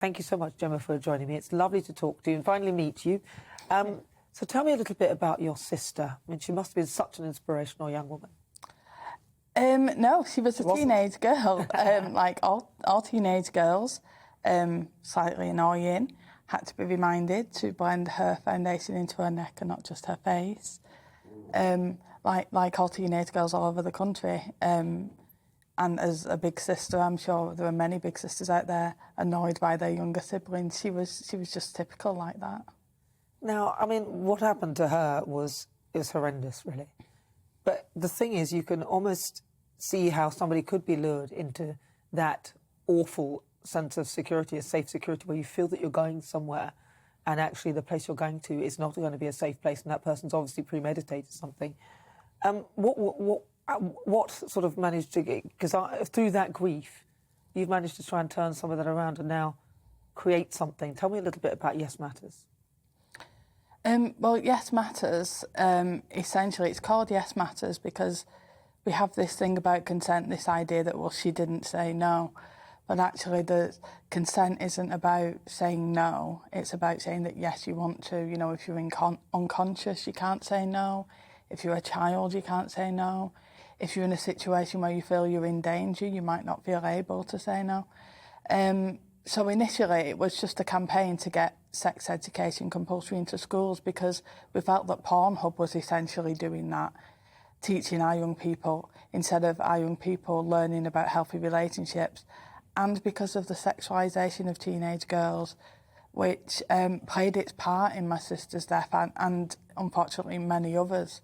Thank you so much, Gemma, for joining me. It's lovely to talk to you and finally meet you. So tell me a little bit about your sister. I mean, she must have been such an inspirational young woman. No, she was a teenage girl, like all teenage girls, slightly annoying, had to be reminded to blend her foundation into her neck and not just her face, like all teenage girls all over the country. And as a big sister, I'm sure there are many big sisters out there annoyed by their younger siblings. She was just typical like that. Now, I mean, what happened to her was horrendous, really. But the thing is, you can almost see how somebody could be lured into that awful sense of security, a safe security, where you feel that you're going somewhere and actually the place you're going to is not going to be a safe place and that person's obviously premeditated something. What sort of managed to get... Because through that grief, you've managed to try and turn some of that around and now create something. Tell me a little bit about Yes Matters. Well, Yes Matters, essentially it's called Yes Matters because we have this thing about consent, this idea that, well, she didn't say no. But actually the consent isn't about saying no. It's about saying that, yes, you want to. You know, if you're unconscious, you can't say no. If you're a child, you can't say no. If you're in a situation where you feel you're in danger, you might not feel able to say no. So initially it was just a campaign to get sex education compulsory into schools because we felt that Pornhub was essentially doing that, teaching our young people instead of our young people learning about healthy relationships, and because of the sexualisation of teenage girls, which played its part in my sister's death and unfortunately many others.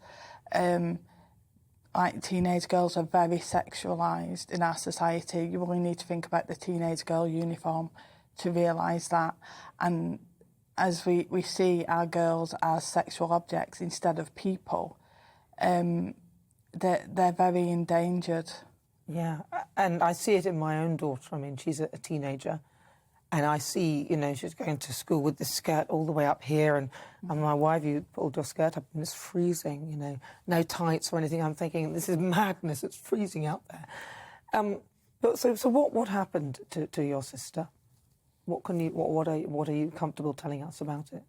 Like, teenage girls are very sexualised in our society. You only need to think about the teenage girl uniform to realise that. And as we see our girls as sexual objects instead of people, they're very endangered. Yeah, and I see it in my own daughter. I mean, she's a teenager, and I see, you know, she's going to school with this skirt all the way up here, and my wife, you pulled your skirt up and it's freezing, you know, no tights or anything. I'm thinking, this is madness, it's freezing out there. But so what happened to your sister? What are you comfortable telling us about it?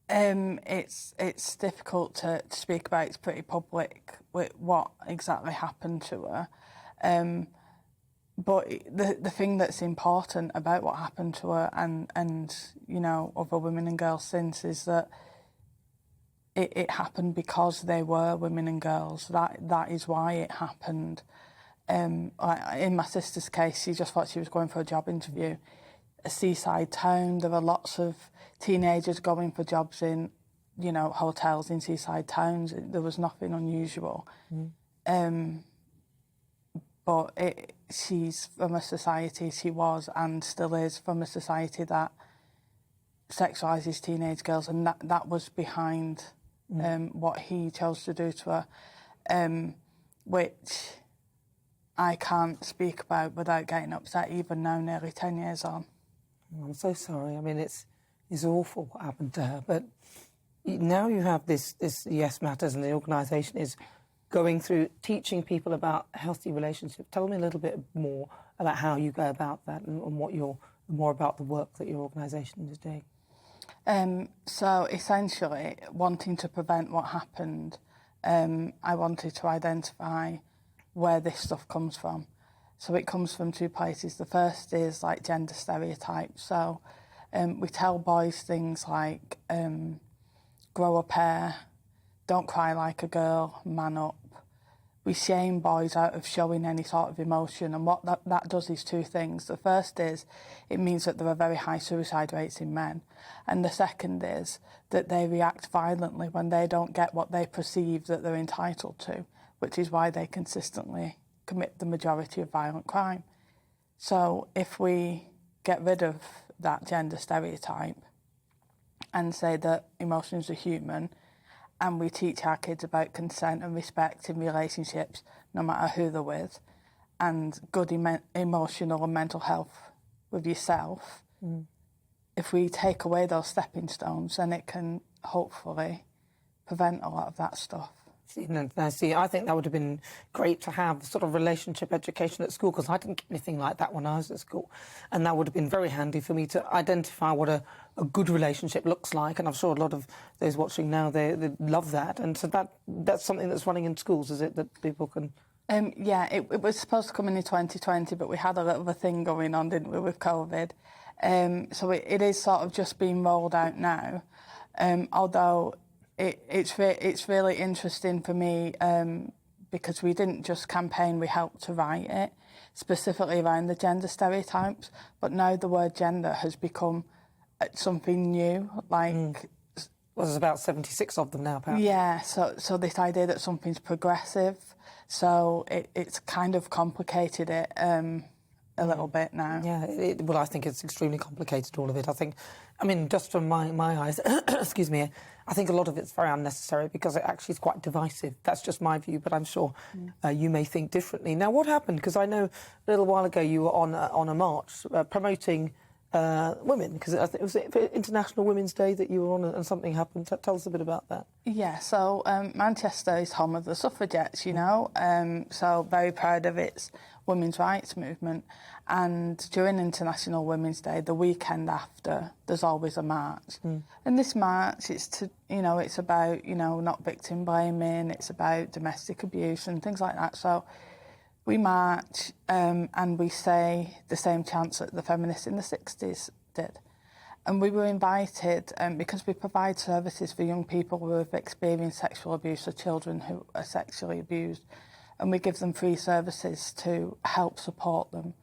It's difficult to speak about. It's pretty public with what exactly happened to her. But the thing that's important about what happened to her and you know, other women and girls since is that it happened because they were women and girls. That is why it happened. Like in my sister's case, she just thought she was going for a job interview. A seaside town, there are lots of teenagers going for jobs in, you know, hotels in seaside towns. There was nothing unusual. But she's from a society, she was and still is from a society that sexualises teenage girls, and that was behind what he chose to do to her, which I can't speak about without getting upset even now, nearly 10 years on. I'm so sorry. I mean, it's awful what happened to her, but now you have this Yes Matters, and the organisation is going through teaching people about healthy relationships. Tell me a little bit more about how you go about that and more about the work that your organisation is doing. So essentially, wanting to prevent what happened, I wanted to identify where this stuff comes from. So it comes from two places. The first is like gender stereotypes. So we tell boys things like grow a pair, don't cry like a girl, man up. We shame boys out of showing any sort of emotion, and what that does is two things. The first is it means that there are very high suicide rates in men, and the second is that they react violently when they don't get what they perceive that they're entitled to, which is why they consistently commit the majority of violent crime. So if we get rid of that gender stereotype and say that emotions are human, and we teach our kids about consent and respect in relationships, no matter who they're with, and good emotional and mental health with yourself, if we take away those stepping stones, then it can hopefully prevent a lot of that stuff. I see. I think that would have been great to have sort of relationship education at school, because I didn't get anything like that when I was at school. And that would have been very handy for me to identify what a good relationship looks like. And I'm sure a lot of those watching now, they love that. And so that's something that's running in schools, is it, that people can... Yeah, it was supposed to come in 2020, but we had a little bit of a thing going on, didn't we, with COVID. So it is sort of just being rolled out now. Although it's really interesting for me because we didn't just campaign, we helped to write it, specifically around the gender stereotypes. But now the word gender has become something new, like... Well, there's about 76 of them now, apparently. Yeah, so this idea that something's progressive, so it's kind of complicated it a little bit now. Yeah, well, I think it's extremely complicated, all of it. I mean, just from my eyes, excuse me, I think a lot of it's very unnecessary because it actually is quite divisive. That's just my view, but I'm sure you may think differently. Now, what happened? Because I know a little while ago you were on a march promoting women, because I think it was International Women's Day that you were on, and something happened. Tell us a bit about that. Yeah, so Manchester is home of the suffragettes, you know, so very proud of its women's rights movement. And during International Women's Day, the weekend after, there's always a march. And this march, it's about, not victim blaming, it's about domestic abuse and things like that. So we march and we say the same chants that the feminists in the 60s did. And we were invited because we provide services for young people who have experienced sexual abuse or children who are sexually abused. And we give them free services to help support them.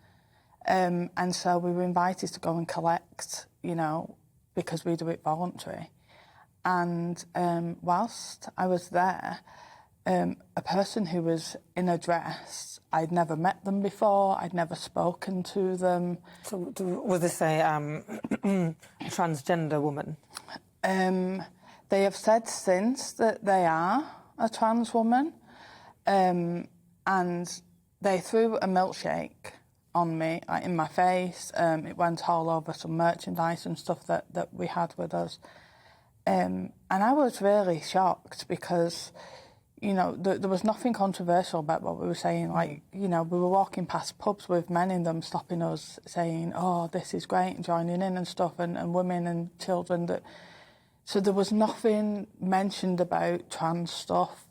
And so we were invited to go and collect, because we do it voluntary. And whilst I was there, a person who was in a dress, I'd never met them before, I'd never spoken to them. So was this a transgender woman? They have said since that they are a trans woman, and they threw a milkshake on me, like in my face. It went all over some merchandise and stuff that we had with us. And I was really shocked because... there was nothing controversial about what we were saying. Like, we were walking past pubs with men in them stopping us saying, oh, this is great, and joining in and stuff, and women and children. So there was nothing mentioned about trans stuff.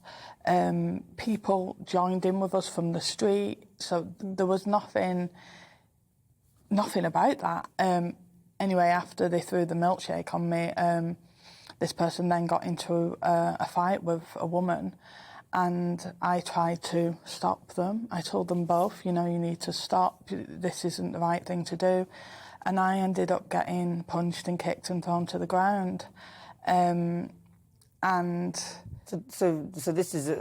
People joined in with us from the street. So there was nothing about that. Anyway, after they threw the milkshake on me, this person then got into a fight with a woman, and I tried to stop them. I told them both, you need to stop. This isn't the right thing to do. And I ended up getting punched and kicked and thrown to the ground. So this is,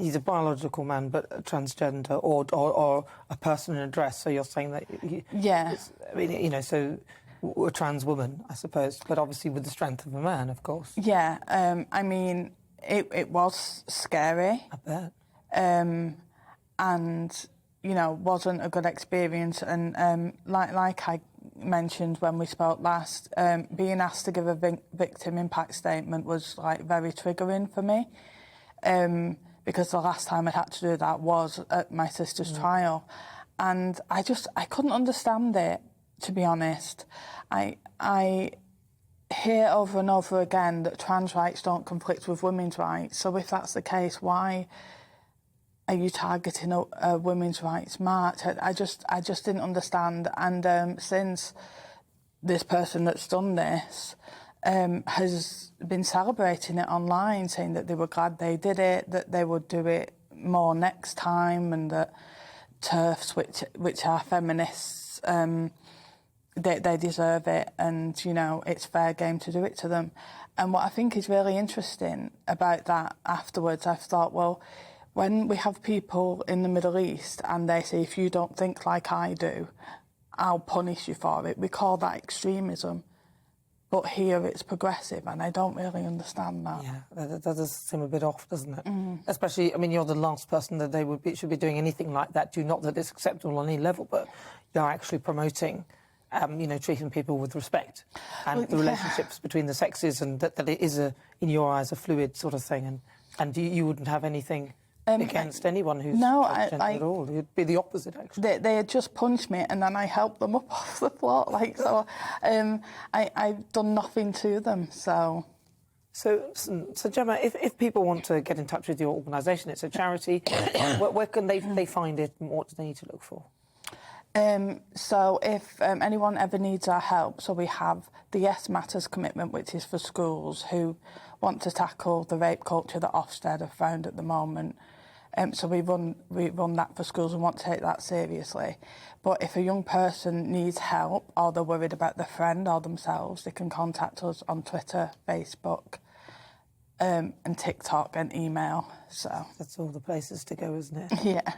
he's a biological man, but a transgender or a person in a dress. So you're saying that... Yeah. So... a trans woman, I suppose, but obviously with the strength of a man, of course. Yeah, it was scary. I bet. And, wasn't a good experience. And like I mentioned when we spoke last, being asked to give a victim impact statement was, very triggering for me, because the last time I had to do that was at my sister's trial. And I couldn't understand it. To be honest, I hear over and over again that trans rights don't conflict with women's rights. So if that's the case, why are you targeting a women's rights march? I just didn't understand. And since this person that's done this has been celebrating it online, saying that they were glad they did it, that they would do it more next time, and that TERFs, which are feminists, they deserve it, and, it's fair game to do it to them. And what I think is really interesting about that afterwards, I've thought, well, when we have people in the Middle East and they say, if you don't think like I do, I'll punish you for it, we call that extremism. But here it's progressive, and I don't really understand that. Yeah, that does seem a bit off, doesn't it? Especially, you're the last person that should be doing anything like that. Not that it's acceptable on any level, but you're actually promoting... treating people with respect and the relationships between the sexes, and that it is, in your eyes, a fluid sort of thing. And And you wouldn't have anything against anyone who's transgender at all? It'd be the opposite, actually. They had just punched me and then I helped them up off the floor. Like, so I've done nothing to them, so... So Gemma, if people want to get in touch with your organisation, it's a charity, where can they find it and what do they need to look for? So if anyone ever needs our help, so we have the Yes Matters commitment, which is for schools who want to tackle the rape culture that Ofsted have found at the moment. So we run that for schools and want to take that seriously. But if a young person needs help or they're worried about their friend or themselves, they can contact us on Twitter, Facebook, and TikTok and email. So that's all the places to go, isn't it? Yeah.